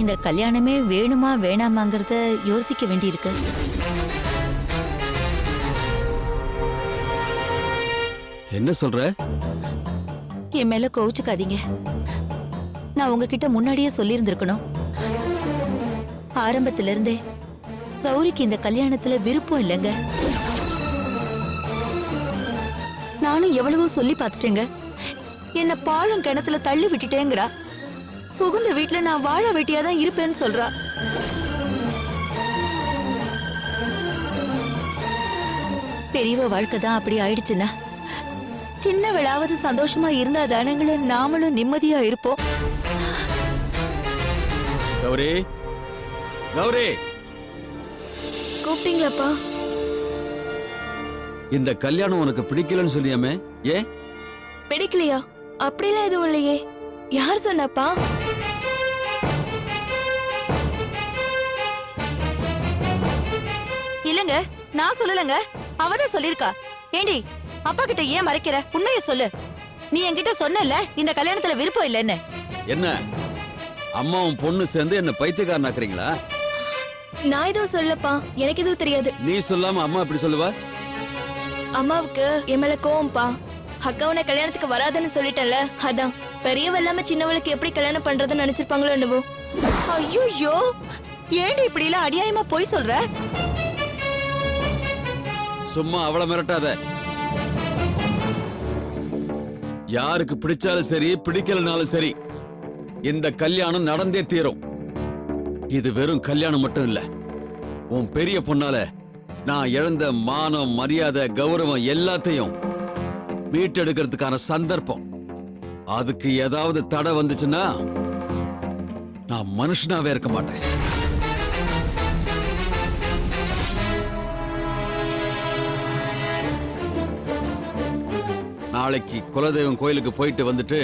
இந்த கல்யாணமே வேணுமா வேணாமாங்கிறத யோசிக்க வேண்டியிருக்கு. என்ன சொல்ற? என் மேல கோவிச்சுக்காதீங்க. நான் உங்ககிட்ட முன்னாடியே சொல்லியிருந்திருக்கணும். ஆரம்பத்துல இருந்தே கௌரிக்கு இந்த கல்யாணத்துல விருப்பம் இல்லைங்க. நானும் எவ்வளவோ சொல்லி பார்த்துட்டேங்க. என்ன பாழும் கிணத்துல தள்ளி விட்டுட்டேங்கிறா. புகுந்த வீட்டுல நான் வாழ வெட்டியாதான் இருப்பேன்னு சொல்றா. பெரியவ வாழ்க்கை தான் அப்படி ஆயிடுச்சுன்னா சின்ன விழாவது சந்தோஷமா இருந்தா தானங்களே நாமளும் நிம்மதியா இருப்போம். கௌரி, கௌரி, கூப்பிட்டீங்களாப்பா? இந்த கல்யாணம் உனக்கு பிடிக்கலன்னு சொல்லியாமே, ஏன்? பிடிக்கலையா? அப்படிலாம் எதுவும் இல்லையே. யார் சொன்னப்பா? இல்லங்க, நான் சொல்லலங்க, அவதான் சொல்லிருக்கா. ஏண்டி அப்பா கிட்ட ஏன் மறைக்கிற? உண்மையை சொல்லு. நீ என்கிட்ட சொன்னல இந்த கல்யாணத்துல விருப்பம் இல்லைன்னு. என்ன அம்மாவும் பொண்ணு சேர்ந்து என்ன பைத்தியக்காரனாக்குறீங்களா? நான் எதுவும் சொல்லப்பா, எனக்கு எதுவும் தெரியாது. நீ சொல்லாம அம்மா எப்படி சொல்லுவா? அம்மாவுக்கு என் மேல கோவம்பா. அக்காவனை கல்யாணத்துக்கு வராதுன்னு சொல்லிட்டல, அதான். பெரியவ இல்லாம சின்னவளுக்கு எப்படி கல்யாணம் பண்றதுன்னு நினைச்சிருப்பாங்களோ என்னவோ. ஐயோ, ஏண்டி இப்படி எல்லாம் அநியாயமா போய் சொல்ற? சும்மா அவளை மிரட்டாத. யாருக்கு பிடிச்சாலும் சரி, பிடிக்கலனாலும் சரி, இந்த கல்யாணம் நடந்தே தீரும். இது வெறும் கல்யாணம் மட்டும் இல்ல, உன் பெரிய பொண்ணால நான் இழந்த மானம், மரியாதை, கௌரவம் எல்லாத்தையும் மீட்டெடுக்கிறதுக்கான சந்தர்ப்பம். அதுக்கு ஏதாவது தடை வந்துச்சுன்னா நான் மனுஷனாவே இருக்க மாட்டேன். நாளைக்கு குலதெய்வம் கோயிலுக்கு போயிட்டு வந்துட்டு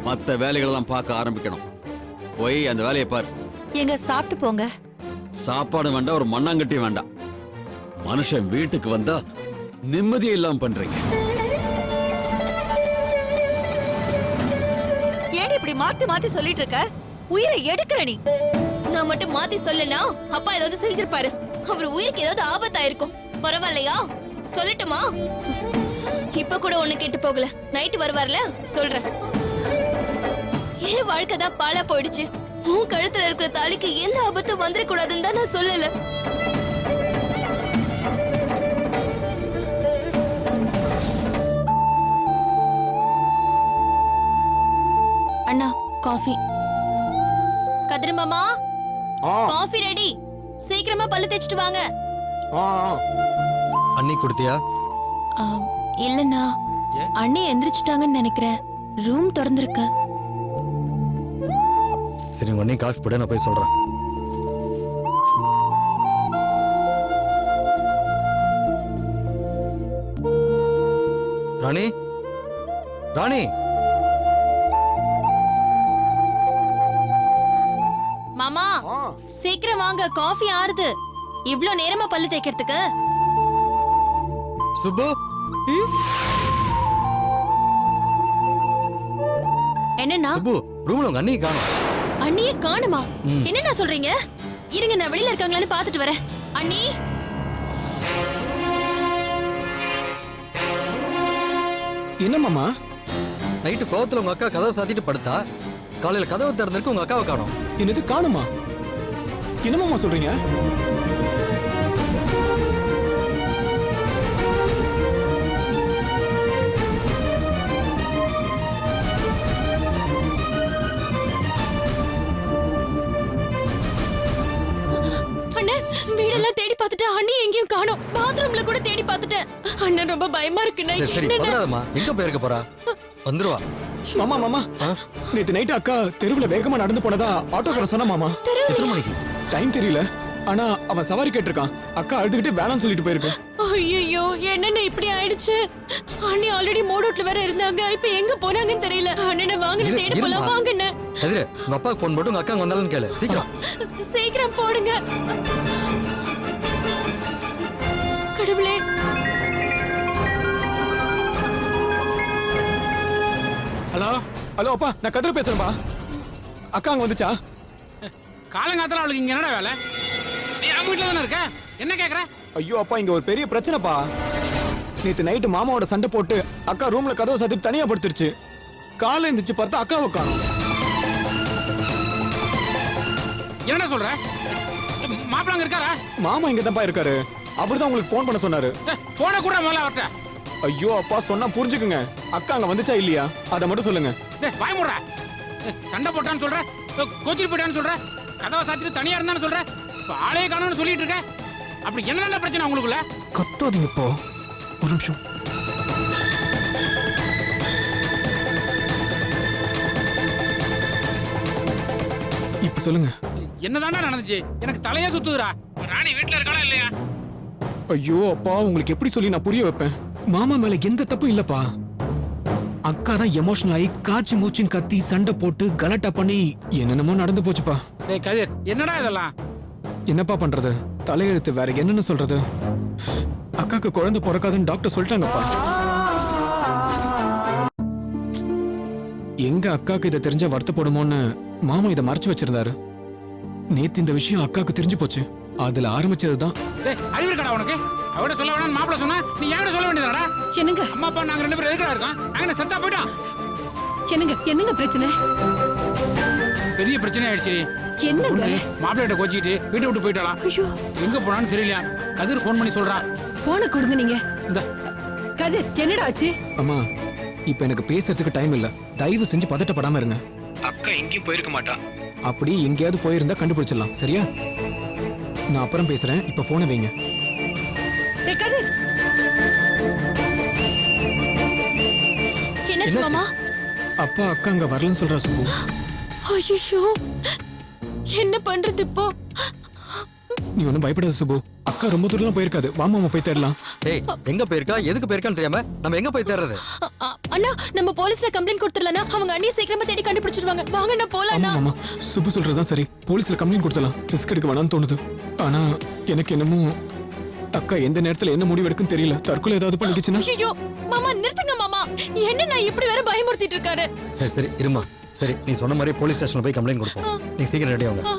மத்த வேலைகளெல்லாம் பார்க்க ஆரம்பிக்கணும். போய் அந்த வேலையை பாரு. எங்க சாப்பிட்டு போங்க. சாப்பாடு வேண்டாம், ஒரு மண்ணாங்கட்டி வேண்டாம். மனுஷன் வீட்டுக்கு வந்தா நிம்மதியே இல்லாம பண்றீங்க. ஏன் இப்படி மாத்தி மாத்தி சொல்லிட்டு இருக்க? உயிரை எடுக்கிற நீ. நான் மட்டும் மாத்தி சொல்லனா அப்பா ஏதாவது செஞ்சிருப்பாரு. அவர் உயிருக்கு ஏதாவது ஆபத்தாயிருக்கும். பரவாயில்லையா? சொல்லட்டுமா? இப்ப கூட ஒண்ணு கேட்டு போகல. நைட்டு வருவார்ல, சொல்றேன். ஏன் வாழ்க்கை தான் பாலா போயிடுச்சு. உன் கழுத்துல இருக்கிற தாலிக்கு எந்த ஆபத்தும் வந்துடக்கூடாதுன்னு தான் நான் சொல்லல. அண்ணா, காஃபி. கதிர மாமா, காஃபி ரெடி. சீக்கிரமா பல்லு தேய்ச்சிட்டு வாங்க. அண்ணி கொடுத்தியா? இல்லண்ணா, அண்ணி எந்திரிச்சிட்டாங்கன்னு நினைக்கிறேன். ரூம் திறந்திருக்கு. சரி, உங்க அண்ணி காஃபி போட, நான் போய் சொல்றேன். ராணி, ராணி. மாமா, சீக்கிரம் வாங்க, காஃபி ஆறுது. இவ்ளோ நேரமா பல்லு தேய்க்கிறதுக்கு? சுப்பு. என்னன்னா? சுப்பு, ரூம்ல உங்க அண்ணியை காணோம். அண்ணியே காணுமா? என்னன்னா சொல்றீங்க? இருங்க, நான் வெளியில இருக்காங்களான்னு பாத்துட்டு வரேன். அண்ணி. என்ன மாமா? நைட்டு கோவத்துல உங்க அக்கா கதவை சாத்திட்டு படுத்தா, காலையில கதவை திறந்திருக்கு, உங்க அக்காவை காணோம். என்னது காணுமா? என்ன மாமா சொல்றீங்க? வீடெல்லாம் தேடி பார்த்துட்டேன், அண்ணி எங்கேயும் காணோம். பாத்ரூம்ல கூட தேடி பார்த்துட்டேன். அண்ணன் ரொம்ப பயமா இருக்கு. சரி, பதறாதம்மா. எங்க போயிருக்க போறா? வந்துருவா. மாமா மாமா, நேத்து நைட்டு அக்கா தெருவுல வேகமா நடந்து போனதா ஆட்டோக்காரன் சொன்னா மாமா. எத்தனை மணிக்கு? டைம் தெரியல, ஆனா அவன் சவாரி கேட்டிருக்கான். அக்கா அழுதுகிட்டே வேணாம்னு சொல்லிட்டு போயிருக்கு. ஐயோ, என்னன்னு இப்படி ஆயிடுச்சு? அண்ணி ஆல்ரெடி மூடூட்ல வேற இருந்தாங்க. இப்ப எங்க போனாங்கன்னு தெரியல. அண்ணனை வாங்க, தேடி போலாம் வாங்கண்ணே. எதிரே உங்க அப்பாவுக்கு போன் போட்டு உங்க அக்கா வந்தாலும் கேளு. சீக்கிரம் சீக்கிரம் போடுங்க. கடவுளே. ஹலோ ஹலோ அப்பா, நான் கதிர பேசுறேன்பா. அக்கா அங்க வந்துச்சா? காலங்காத்தால அவளுக்கு இங்க என்னடா வேலை? நீ அவங்க வீட்டுல தானே இருக்க, என்ன கேக்குற? ஐயோ அப்பா இங்க ஒரு பெரிய பிரச்சனைப்பா. நேத்து நைட்டு மாமாவோட சண்டை போட்டு அக்கா ரூம்ல கதவை சாத்திட்டு தனியா படுத்துருச்சு. காலை எந்திரிச்சு பார்த்தா அக்காவை காணோம். என்ன சொல்ற? மாப்பிள்ள அங்க இருக்காரா? மாமா இங்க தான்ப்பா இருக்காரு. அவர்தான் உங்களுக்கு ஃபோன் பண்ண சொன்னாரு. போன கூட முதல்ல அவர்கிட்ட. ஐயோ அப்பா சொன்னா புரிஞ்சுக்குங்க. அக்கா அங்க வந்துச்சா இல்லையா அதை மட்டும் சொல்லுங்க. வாய் மூடுற. சண்டை போட்டான்னு சொல்ற, கோச்சிட்டு போயிட்டான்னு சொல்ற, கதவை சாத்திட்டு தனியா இருந்தான்னு சொல்ற, இப்ப ஆளையே காணும்னு சொல்லிட்டு இருக்க. அப்படி என்ன பிரச்சனை உங்களுக்குள்ள? கத்தாதீங்க இப்போ. ஒரு நிமிஷம். இப்ப சொல்லுங்க. என்னதாண்டா நடந்துச்சு? எனக்கு தலையே சுத்துதுடா. ராணி வீட்டுல இருக்காளா இல்லையா? ஐயோ அப்பா உங்களுக்கு எப்படி சொல்லி நான் புரிய வைப்பேன்? மாமா மேல எந்த தப்பும் இல்லப்பா. அக்கா தான் எமோஷனல் ஆகி காய்ச்சி மூச்சின்னு கத்தி சண்டை போட்டு கலாட்டா பண்ணி என்னென்னமோ நடந்து போச்சுப்பா. டேய் கதிர், என்னடா இதெல்லாம்? என்னப்பா பண்றது? தலையெழுத்து வேற என்னன்னு சொல்றது? அக்காக்கு குழந்தை பிறக்காதுன்னு டாக்டர் சொல்லிட்டாங்கப்பா. எங்க அக்காக்கு இதை தெரிஞ்ச வருத்தப்படுமோன்னு மாமா இதை மறைச்சு வச்சிருந்தாரு. நேத்து இந்த விஷயம் அக்காக்கு தெரிஞ்சு போச்சு. அதுல ஆரம்பிச்சதுதான். டேய் அறிவு இருக்கடா உனக்கு? அவட சொல்ல வேணாம்னு மாப்பிள்ள சொன்னா நீ என்கிட்ட சொல்ல வேண்டியதாடா? என்னங்க அம்மா அப்பா நாங்க 2 பேரும் எதுக்குடா இருக்கோம்? நாங்க செத்தா போயிட்டோம். என்னங்க பிரச்சனை? பெரிய பிரச்சனை ஆயிடுச்சு. என்னங்க? மாப்பிள்ளைகிட்ட கோச்சிட்டு வீட்டை விட்டு போயிட்டாலாம். ஐயோ எங்க போனான்னு தெரியல. கதிர் ஃபோன் பண்ணி சொல்றா. போனை கொடுங்க நீங்க. இந்த கதிர் என்னடா ஆச்சு? அம்மா இப்ப எனக்கு பேசுறதுக்கு டைம் இல்ல. தயவு செஞ்சு பதட்டப்படாம இருங்க. அக்கா எங்கேயும் போயிருக்க மாட்டா. அப்படி எங்கேயாவது போயிருந்தா கண்டுபிடிச்சிடலாம். சரியா? நான் அப்புறம் பேசுறேன். இப்ப போனை வைங்க. டேய் கதிர், என்னாச்சு மாமா? அப்பா அக்கா அங்க வரலன்னு சொல்றா சுப்பு. ஐயோ, என்ன பண்றது இப்போ? நீ ஒன்னும் பயப்படாத சுப்பு. அக்கா ரொம்ப தூரம் போயிருக்காது. வா மாமா போய் தேடலாம். டேய் எங்க போயிருக்கா எதுக்கு போயிருக்கான்னு தெரியாம நம்ம எங்க போய் தேடுறது? அண்ணா நம்ம போலீஸ்ல கம்ப்ளைண்ட் கொடுத்துடலனா அவங்க அண்ணி சீக்கிரமா தேடி கண்டுபிடிச்சிடுவாங்க. வாங்க நான் போலாம்ண்ணா. ஆமா சுப்பு சொல்றதுதான் சரி. போலீஸ்ல கம்ப்ளைண்ட் கொடுத்தலாம். ரிஸ்க் எடுக்க வேணாம்னு தோணுது. ஆனா எனக்கு என்னமோ அக்கா எந்த நேரத்துல என்ன முடிவு எடுக்குன்னு தெரியல. தற்கொலை ஏதாவது பண்ணிடுச்சுன்னா? ஐயோ மாமா நிறுத்துங்க மாமா. என்ன நான் இப்படி வேற பயமுறுத்திட்டு இருக்காரு? சரி இருமா. சரி நீ சொன்ன மாதிரி போலீஸ் ஸ்டேஷன்ல போய் கம்ப்ளைண்ட் கொடுப்போம். நீ சீக்கிரம் ரெடி ஆகுங்க.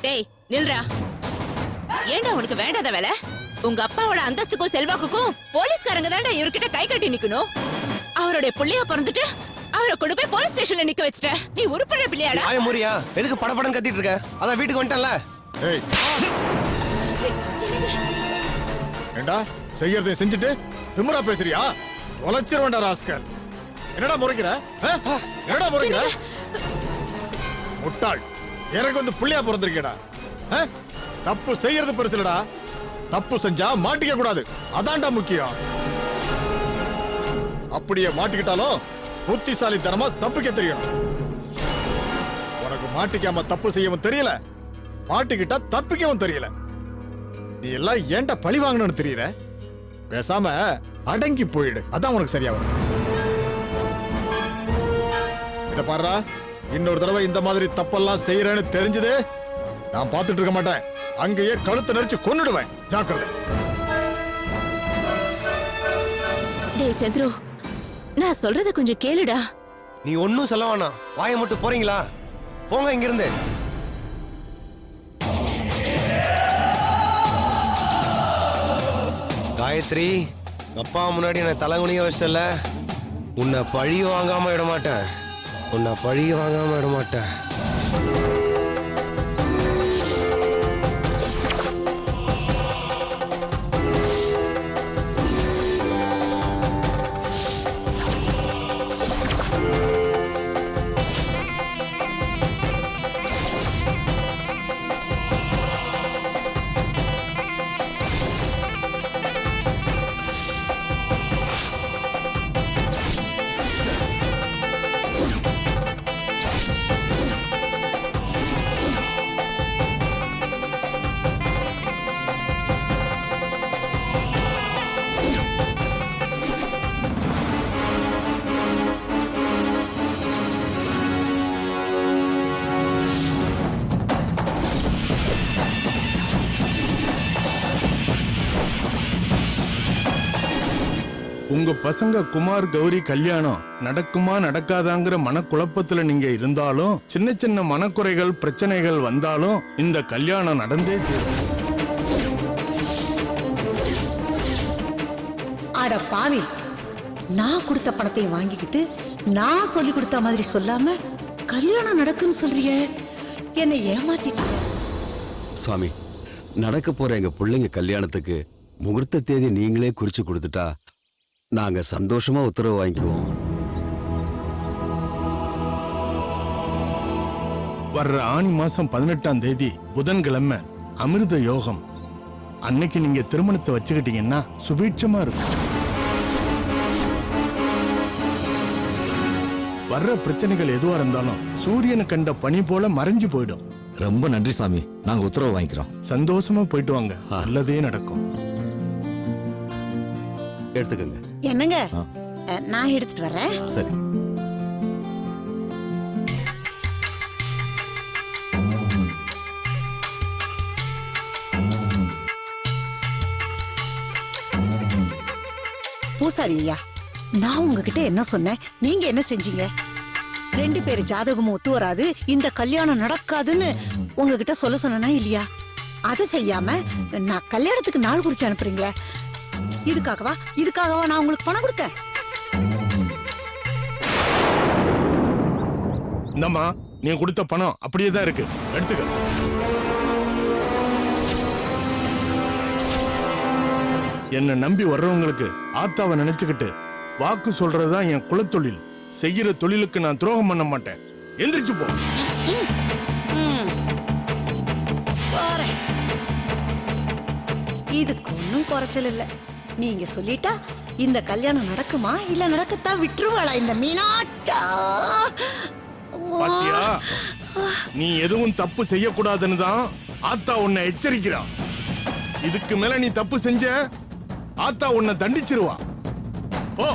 டேய் நில்றா. ஏண்டா உனக்கு வேண்டாத வேலை? உங்க அப்பாவோட அந்தஸ்துக்கும் செல்வாக்குக்கும் போலீஸ்காரங்க தாண்டா இவர்கிட்ட கை கட்டி நிக்கணும். அவருடைய புள்ளையா பிறந்துட்டு அவரை கொண்டு போய் போலீஸ் ஸ்டேஷன்ல நிக்க வச்சிட்ட. நீ உருப்பட பிள்ளையாடா? ஆய முறியா? எதுக்கு படபடன்னு கத்திட்டு இருக்க? அதான் வீட்டுக்கு வந்துட்டல. ஏய் ஏண்டா செய்யறதை செஞ்சுட்டு திமிரா பேசுறியா? உலச்சிருவேண்டா ராஸ்கல். என்னடா முறைக்கிற? என்னடா முறைக்கிற? முட்டாள். எனக்கு வந்து புள்ளையா பிறந்திருக்கேடா. தப்பு செய்யறது பெருசுலடா. தப்பு செஞ்சா மாட்டிக்க கூடாது. அதான்டா முக்கியம். அப்படியே மாட்டிக்கிட்டாலும் புத்திசாலித்தனமா தப்பிக்க தெரியணும். உனக்கு மாட்டிக்காம தப்பு செய்யவும் தெரியல, மாட்டிக்கிட்டா தப்பிக்கவும் தெரியல. நீ எல்லாம் ஏன்டா பழி வாங்கணும்னு தெரியல. பேசாம அடங்கி போயிடு. அதான் உனக்கு சரியா வரும். இத பாருடா, இன்னொரு தடவை இந்த மாதிரி தப்பெல்லாம் செய்யறேன்னு தெரிஞ்சது நான் பார்த்துட்டு இருக்க மாட்டேன். அங்கேயே கழுத்தை நெரிச்சு கொன்னுடுவேன். ஜாக்கிரதை. டேய் சந்துரு, நான் சொல்றத கொஞ்சம் கேளுடா. நீ ஒன்னும் சொல்ல வேணாம். வாயை மட்டும் போறீங்களா? போங்க இங்கிருந்து. காயத்ரி, அப்பா முன்னாடி என்ன தலைகுனிய வச்சல. உன்னை பழி வாங்காம விட மாட்டேன். உன்னை பழி வாங்காம விட மாட்டேன். பசங்க குமார் கௌரி கல்யாணம் நடக்குமா நடக்காதாங்கிற மனக்குழப்பத்துல நீங்க இருந்தாலும், சின்ன சின்ன மனக்குறைகள் பிரச்சனைகள் வந்தாலும் இந்த கல்யாணம் நடந்தே தீரும். அட பாவி, நான் கொடுத்த பணத்தை வாங்கிக்கிட்டு நான் சொல்லி கொடுத்த மாதிரி சொல்லாம கல்யாணம் நடக்குன்னு சொல்றியே, என்னை ஏமாத்திட்ட. சுவாமி, நடக்க போற எங்க பிள்ளைங்க கல்யாணத்துக்கு முகூர்த்த தேதி நீங்களே குறிச்சு கொடுத்துட்டா நாங்க சந்தோஷமா உத்தரவு வாங்கிக்குவோம். வர்ற ஆனி மாசம் 18ஆம் தேதி புதன்கிழமை அமிர்த யோகம். அன்னைக்கு நீங்க திருமணத்தை வச்சுக்கிட்டீங்கன்னா சுபீட்சமா இருக்கும். வர்ற பிரச்சனைகள் எதுவா இருந்தாலும் சூரியனை கண்ட பனி போல மறைஞ்சு போயிடும். ரொம்ப நன்றி சாமி, நாங்க உத்தரவு வாங்கிக்கிறோம். சந்தோஷமா போயிட்டு வாங்க, நல்லதே நடக்கும். எடுத்துக்கங்க. என்னங்க, நான் எடுத்துட்டு வரேன். சரி. பூசாரி ஐயா, நான் உங்ககிட்ட என்ன சொன்னேன், நீங்க என்ன செஞ்சீங்க? 2 பேர் ஜாதகமும் ஒத்து வராது, இந்த கல்யாணம் நடக்காதுன்னு உங்ககிட்ட சொல்ல சொன்னா இல்லையா? அதை செய்யாம நான் கல்யாணத்துக்கு நாள் குறிச்சு அனுப்புறீங்களே, இதுக்காகவா நான் உங்களுக்கு பணம் கொடுத்தேன்? இந்தம்மா, நீ கொடுத்த பணம் அப்படியே தான் இருக்கு, எடுத்துக்க. என்னை நம்பி வர்றவங்களுக்கு ஆத்தாவை நினைச்சுக்கிட்டு வாக்கு சொல்றதுதான் என் குலத்தொழில். செய்யற தொழிலுக்கு நான் துரோகம் பண்ண மாட்டேன். எந்திரிச்சு போ. இதுக்கு ஒன்னும் குறைச்சல் இல்ல. நீங்க சொல்லிட்டா இந்த கல்யாணம் நடக்குமா இல்ல நடக்கத்தான் விட்டுருவாளா இந்த மீனாட்டா? பாத்தியா, நீ எதுவும் தப்பு செய்யக்கூடாதுன்னு தான் ஆத்தா உன்னை எச்சரிக்கிறான். இதுக்கு மேல நீ தப்பு செஞ்ச ஆத்தா உன்னை தண்டிச்சிருவா. போ.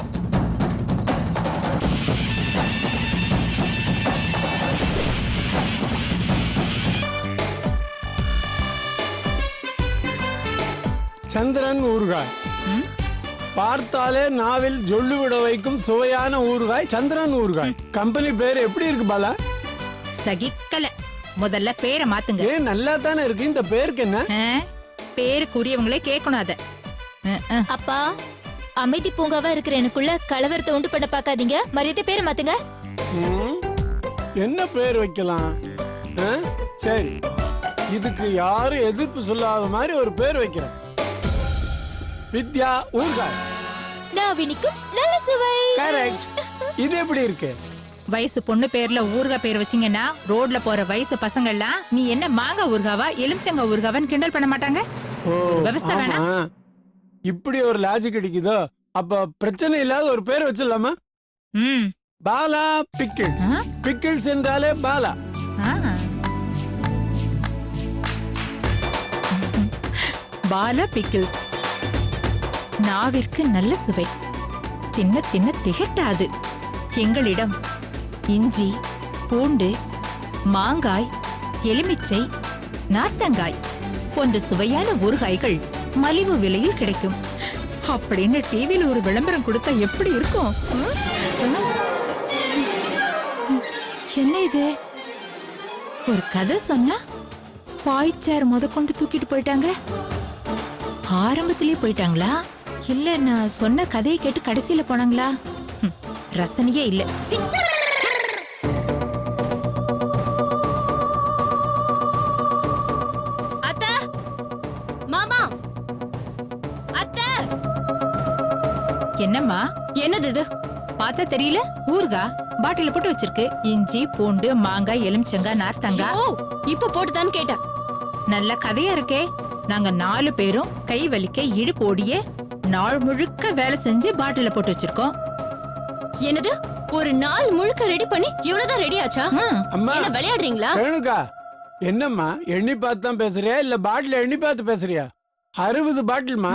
சந்திரன் ஊறுகாய் பார்த்தாலே நாவில் ஜொல்லு விட வைக்கும் சுவையான ஊறுகாய் சந்திரன் ஊறுகாய். கம்பெனி பேர் எப்படி இருக்கு பாலா? சகிக்கல. முதல்ல பேரை மாத்துங்க. ஏன் நல்லா தானே இருக்கு, இந்த பேருக்கு என்ன? பேருக்குரியவங்களே கேட்கணும் அத. அப்பா, அமைதி பூங்காவா இருக்கிற எனக்குள்ள கலவரத்தை உண்டு பண்ண பாக்காதீங்க. மரியாதை பேரை மாத்துங்க. என்ன பேர் வைக்கலாம்? சரி, இதுக்கு யாரும் எதிர்ப்பு சொல்லாத மாதிரி ஒரு பேர் வைக்கிறேன். வித்யா ஊறுகாய். நாவினிக்கும் நல்ல சுவை. கரெக்ட். இது எப்படி இருக்கு? வயசு பொண்ணு பேர்ல ஊறுகாய் பேர் வச்சீங்கன்னா ரோட்ல போற வயசு பசங்க எல்லாம் நீ என்ன மாங்காய் ஊறுகாவா எலுமிச்சங்க ஊறுகாவான்னு கிண்டல் பண்ண மாட்டாங்க? விவசாய வேணாம். இப்படி ஒரு லாஜிக் அடிக்குதோ, அப்ப பிரச்சனை இல்லாத ஒரு பேர் வச்சிடலாமா? பாலா பிக்கிள்ஸ். பிக்கிள்ஸ் என்றாலே பாலா. பாலா பிக்கிள்ஸ். நாவிற்கு நல்ல சுவை, தின்ன தின்ன திகட்டாது. எங்களிடம் இஞ்சி, பூண்டு, மாங்காய், எலுமிச்சை, நார்த்தங்காய் போன்ற சுவையான ஊறுகாய்கள் மலிவு விலையில் கிடைக்கும். அப்படின்னு டிவியில் ஒரு விளம்பரம் கொடுத்தா எப்படி இருக்கும்? என்ன இது? ஒரு கதை சொன்னா பாய்ச்சேர் முதற்கொண்டு தூக்கிட்டு போயிட்டாங்க. ஆரம்பத்திலே போயிட்டாங்களா இல்ல நான் சொன்ன கதையை கேட்டு கடைசியில போனாங்களா? ரசனையே இல்ல. அத்த, மாமா, அத்த. என்னம்மா? என்னது இது? பார்த்தா தெரியல? ஊறுகாய் பாட்டில போட்டு வச்சிருக்கு. இஞ்சி, பூண்டு, மாங்காய், எலுமிச்சங்காய், நார்த்தங்காய். இப்ப போட்டுதான்னு கேட்டேன். நல்ல கதையா இருக்கே. நாங்க 4 பேரும் கை வலிக்க இடுப்பு ஓடிய நாள் முழுக்க வேலை செஞ்சு பாட்டில போட்டு வச்சிருக்கோம். என்னது? ஒரு நாள் முழுக்க ரெடி பண்ணி இவ்வளவுதான் ரெடி ஆச்சா? அம்மா, என்ன விளையாடுறீங்களா? ரேணுகா, என்னம்மா எண்ணி பார்த்து தான் பேசுறியா இல்ல பாட்டில் எண்ணி பார்த்து பேசுறியா? 60 பாட்டில்மா.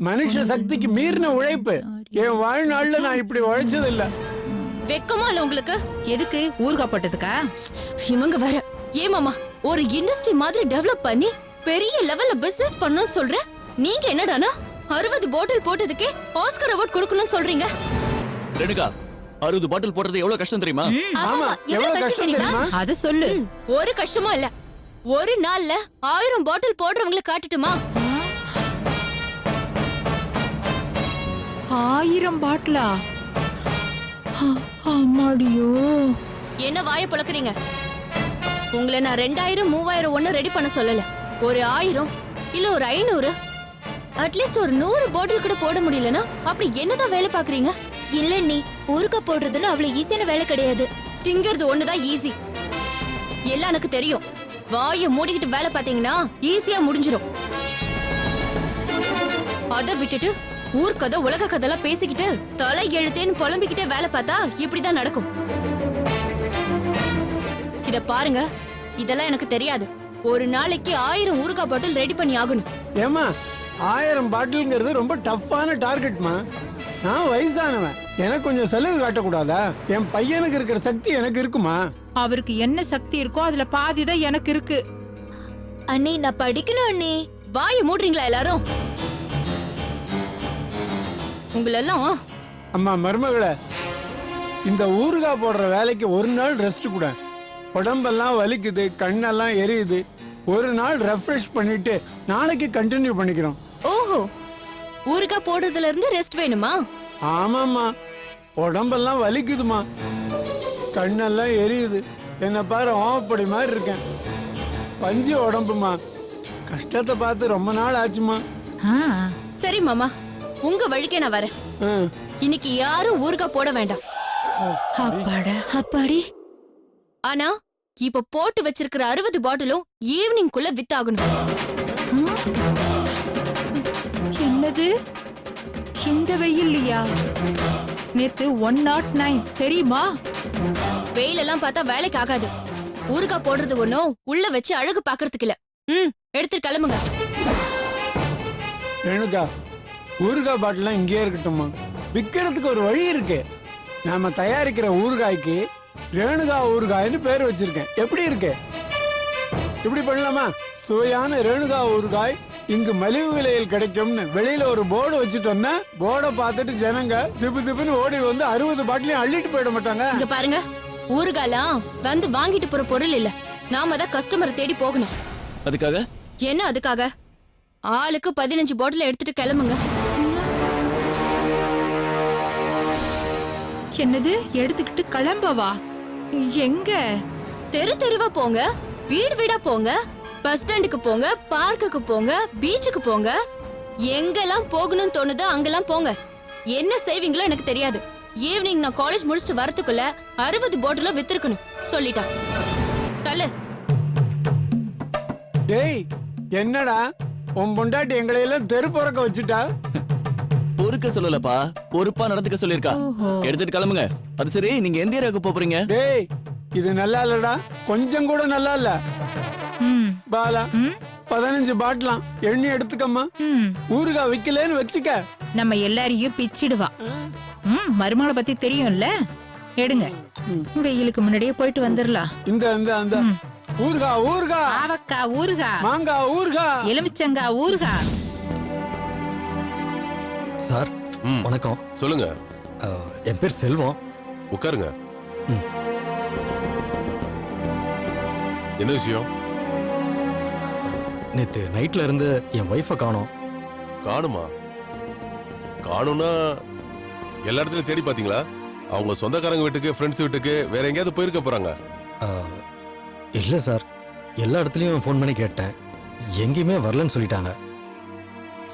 மனுஷ சக்திக்கு மீறின உழைப்பு. என் வாழ்நாள்ல நான் இப்படி உழைச்சது இல்ல. வெக்கமா இல்ல உங்களுக்கு? எதுக்கு? ஊறுகாய் போட்டதுக்கா? இவங்க வேற. ஏமாமா, ஒரு இண்டஸ்ட்ரி மாதிரி டெவலப் பண்ணி பெரிய லெவல்ல பிசினஸ் பண்ணனும் சொல்ற. நீங்க என்னடானா 60 பாட்டில் போட்டதுக்கே ஆஸ்கர் அவார்ட் கொடுக்கணும்னு சொல்றீங்க? ரெணுகா 60 பாட்டில் போடுறது எவ்வளவு கஷ்டம் தெரியுமா? ஆமா எவ்வளவு கஷ்டம் தெரியுமா? அது சொல்லு. ஒரு கஷ்டமும் இல்ல. ஒரு நாள்ல 1000 பாட்டில் போடுறவங்கள காட்டுட்டுமா? 1000 பாட்டிலா? அம்மாடியோ. என்ன வாய பழக்கறீங்க? உங்களை நான் 2000 3000 ஒண்ணு ரெடி பண்ண சொல்லல. ஒரு 1000 இல்ல ஒரு 500 அட்லீஸ்ட் ஒரு 100 பாட்டில் கூட போட முடியலனா அப்படி என்னதான் வேலை பாக்குறீங்க? இல்ல நீ ஊறுகாய் போடுறதுல அவ்வளவு ஈஸியான வேலை கிடையாது. திங்கிறது ஒண்ணுதான் ஈஸி. எல்லாம் எனக்கு தெரியும். வாயை மூடிக்கிட்டு வேலை பார்த்தீங்கன்னா ஈஸியா முடிஞ்சிரும். அத விட்டுட்டு ஊர் கதை உலக கதைலாம் பேசிக்கிட்டு தலை எழுத்தேன்னு புலம்பிக்கிட்டே வேலை பார்த்தா இப்படிதான் நடக்கும். இத பாருங்க, இதெல்லாம் எனக்கு தெரியாது. ஒரு நாளைக்கு 1000 ஊறுகாய் பாட்டில் ரெடி பண்ணி ஆகணும். ஏமா 1000 பாட்டில்ங்கிறது ரொம்ப டஃப்பான டார்கெட்மா. நான் வயசானவன், எனக்கு கொஞ்சம் செலவு காட்டக்கூடாதா? என் பையனுக்கு இருக்கிற சக்தி எனக்கு இருக்குமா? அவருக்கு என்ன சக்தி இருக்கோ அதுல பாதிதான் எனக்கு இருக்கு. அண்ணி நான் படிக்கணும் அண்ணி. வாயை மூடுறீங்களா எல்லாரும்? உங்களெல்லாம் அம்மா மருமகளே, இந்த ஊறுகாய் போடுற வேலைக்கு ஒரு நாள் ரெஸ்ட் கூட. உடம்பெல்லாம் வலிக்குது, கண்ணெல்லாம் எரியுது. ஒரு நாள் ரெஃப்ரெஷ் பண்ணிட்டு நாளைக்கு கண்டினியூ பண்ணிக்கிறோம். ஓஹோ, ஊறுகாய் போடுறதுல இருந்து ரெஸ்ட் வேணுமா? ஆமாம்மா, உடம்பெல்லாம் வலிக்குதுமா, கண்ணெல்லாம் எரியுது. என்ன பாரு, ஓமப்படி மாதிரி இருக்கேன். பஞ்சு உடம்புமா, கஷ்டத்தை பார்த்து ரொம்ப நாள் ஆச்சுமா. சரி மாமா, உங்க வழிக்கே நான் வரேன். இன்னைக்கு யாரும் ஊறுகாய் போட வேண்டாம். அப்பாடி. ஆனா இப்ப போட்டு வச்சிருக்கிற 60 பாட்டிலும் ஈவினிங்குள்ள வித்தாகணும். என்னது இந்த வெயில்லையா? நேத்து 109 தெரியுமா? வெயிலெல்லாம் பார்த்தா வேலைக்கு ஆகாது. ஊறுகாய் போடுறது ஒண்ணும் உள்ள வச்சு அழகு பாக்குறதுக்கு இல்ல. எடுத்துட்டு கிளம்புங்க. ரேணுகா, ஊறுகாய் பாட்டிலாம் இங்கேயே இருக்கட்டும்மா. விற்கிறதுக்கு ஒரு வழி இருக்கு. நாம தயாரிக்கிற ஊறுகாய்க்கு ரேணுகா ஊறுகாய்னு பேர் வச்சிருக்கேன். எப்படி இருக்கு? இப்படி பண்ணலாமா? சுவையான ரேணுகா ஊறுகாய் இங்கு மலிவு விலையில் கிடைக்கும்னு வெளியில ஒரு போர்டு வச்சுட்டோம்னா, போர்டை பார்த்துட்டு ஜனங்க திப்பு திப்புன்னு ஓடி வந்து 60 பாட்டிலையும் அள்ளிட்டு போயிட மாட்டாங்க. இங்க பாருங்க, ஊறுகாய்லாம் வந்து வாங்கிட்டு போற பொருள் இல்ல. நாம தான் கஸ்டமரை தேடி போகணும். அதுக்காக என்ன அதுக்காக? ஆளுக்கு 15 பாட்டில் எடுத்துட்டு கிளம்புங்க. என்னது எடுத்துக்கிட்டு கிளம்பவா? எங்க? தெரு தெருவா போங்க, வீடு வீடா போங்க, பஸ் ஸ்டாண்டுக்கு போங்க, பார்க்குக்கு போங்க, பீச்சுக்கு போங்க. எங்கெல்லாம் போகணும்னு தோணுதோ அங்கெல்லாம் போங்க. என்ன செய்வீங்களோ எனக்கு தெரியாது. ஈவினிங் நான் காலேஜ் முடிச்சுட்டு வரதுக்குள்ள 60 பாட்டிலும் வித்திருக்கணும் சொல்லிட்டான். தள்ளு. டேய், என்னடா உன் பொண்டாட்டி எங்களை எல்லாம் தெரு பொறக்க வச்சுட்டா? பொறுக்க சொல்லலப்பா, பொறுப்பா நடந்துக்க சொல்லிருக்கா. எடுத்துட்டு கிளம்புங்க. அது சரி, நீங்க எந்த ஏரியாவுக்கு போறீங்க? டேய், இது நல்லா இல்லடா, கொஞ்சம் கூட நல்லா இல்ல. பாலா, 15 பாட்டிலாம் எண்ணி எடுத்துக்கம்மா. ஊறுகாய் விக்கலன்னு வச்சுக்க, நம்ம எல்லாரையும் பிச்சிடுவா. மருமகளை பத்தி தெரியும்ல, எடுங்க. வெயிலுக்கு முன்னாடியே போயிட்டு வந்துடலாம். இந்த ஊறுகாய் ஊறுகாய், ஆவக்காய் ஊறுகாய், மாங்காய் ஊறுகாய், எலுமிச்சங்காய் ஊறுகாய். சார் வணக்கம். சொல்லுங்க. என் பேர் செல்வம். உட்காருங்க. என்ன விஷயம்? நேத்து நைட்ல இருந்து என் ஒய்ஃபை காணோம். காணுமா? காணும்னா எல்லா இடத்துலயும் தேடி பாத்தீங்களா? அவங்க சொந்தக்காரங்க வீட்டுக்கு, ஃப்ரெண்ட்ஸ் வீட்டுக்கு, வேற எங்கேயாவது போயிருக்க போறாங்க? இல்லை சார், எல்லா இடத்துலையும் ஃபோன் பண்ணி கேட்டேன், எங்கேயுமே வரலன்னு சொல்லிட்டாங்க.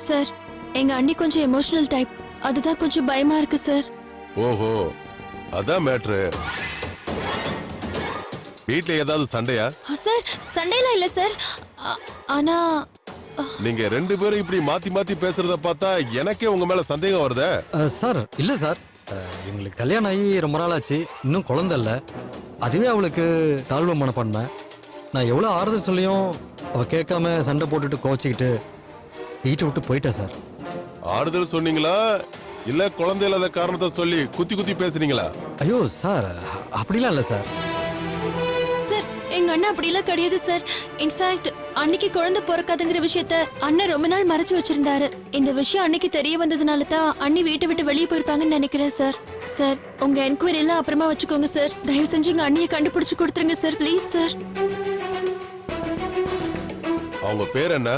சார், எங்க அண்ணி கொஞ்சம் எமோஷனல் டைப், அதுதான் கொஞ்சம் பயமா இருக்கு சார். ஓஹோ, அதான் மேட்ரு. வீட்ல ஏதாவது சண்டையா? சார், சண்டைலாம் இல்ல சார். ஆனா நீங்க 2 பேரும் இப்படி மாத்தி மாத்தி பேசுறத பார்த்தா எனக்கே உங்க மேல சந்தேகம் வருதே. சார் இல்லை சார், எங்களுக்கு கல்யாணம் ஆகி ரொம்ப நாள் ஆச்சு, இன்னும் குழந்தை இல்லை. அதுவே அவளுக்கு தாழ்வு மனப்பான்மை. நான் எவ்வளோ ஆறுதல் சொல்லியும் அவள் கேட்காம சண்டை போட்டுட்டு கோச்சிக்கிட்டு வீட்டை விட்டு போயிட்டேன் சார். ஆறுதல் சொன்னீங்களா இல்ல குழந்தை இல்லாத காரணத்தை சொல்லி குத்தி குத்தி பேசுறீங்களா? ஐயோ சார், அப்படிலாம் இல்லை சார். சார், எங்க அண்ணன் அப்படிலாம் கிடையாது சார். இன்ஃபேக்ட் அன்னைக்கு குழந்தை பிறக்காதுங்கிற விஷயத்த அண்ணன் ரொம்ப நாள் மறைச்சு வச்சிருந்தாரு. இந்த விஷயம் அன்னைக்கு தெரிய வந்ததுனால தான் அண்ணி வீட்டை விட்டு வெளியே போயிருப்பாங்கன்னு நினைக்கிறேன் சார். சார் உங்க என்கொயரி எல்லாம் அப்புறமா வச்சுக்கோங்க சார். தயவு செஞ்சு எங்க அண்ணியை கண்டுபிடிச்சு கொடுத்துருங்க சார், ப்ளீஸ் சார். அவங்க பேர் என்ன?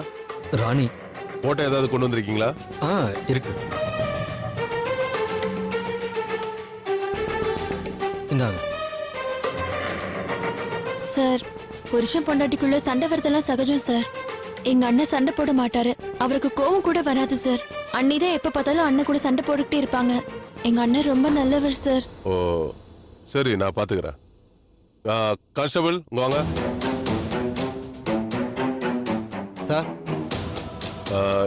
ராணி. போட்டோ ஏதாவது கொண்டு வந்திருக்கீங்களா? இருக்கு. இந்தாங்க சார். புருஷன் பொண்டாட்டிக்குள்ள சண்டை வரதெல்லாம் சகஜம் சார். எங்க அண்ணன் சண்டை போட மாட்டாரு, அவருக்கு கோவம் கூட வராது சார். அண்ணி தான் எப்ப பார்த்தாலும் அண்ணன் கூட சண்டை போட்டுக்கிட்டே இருப்பாங்க. எங்க அண்ணன் ரொம்ப நல்லவர் சார். ஓ சரி, நான் பாத்துக்கிறேன். கான்ஸ்டபிள் வாங்க சார்.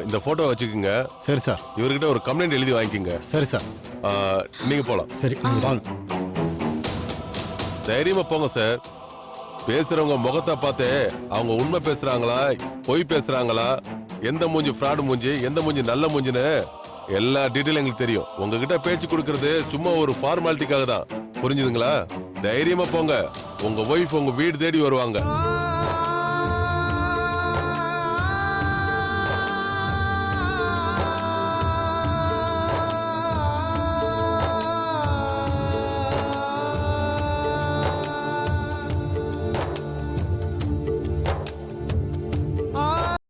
இந்த போட்டோ வச்சுக்கோங்க. சரி சார். இவர்கிட்ட ஒரு கம்ப்ளைண்ட் எழுதி வாங்கிக்கோங்க. சரி சார். நீங்க போலாம். சரி வாங்க. தைரியமா போங்க சார். பேசுறவங்க முகத்தை பார்த்து அவங்க உண்மை பேசுறாங்களா பொய் பேசுறாங்களா, எந்த மூஞ்சி ஃப்ராடு மூஞ்சி எந்த மூஞ்சி நல்ல மூஞ்சின்னு எல்லா டீட்டெயிலும் எங்களுக்கு தெரியும். உங்ககிட்ட பேச்சு கொடுக்கறது சும்மா ஒரு ஃபார்மாலிட்டிக்காக தான், புரிஞ்சுதுங்களா? தைரியமா போங்க. உங்க ஒய்ஃப் உங்க வீடு தேடி வருவாங்க.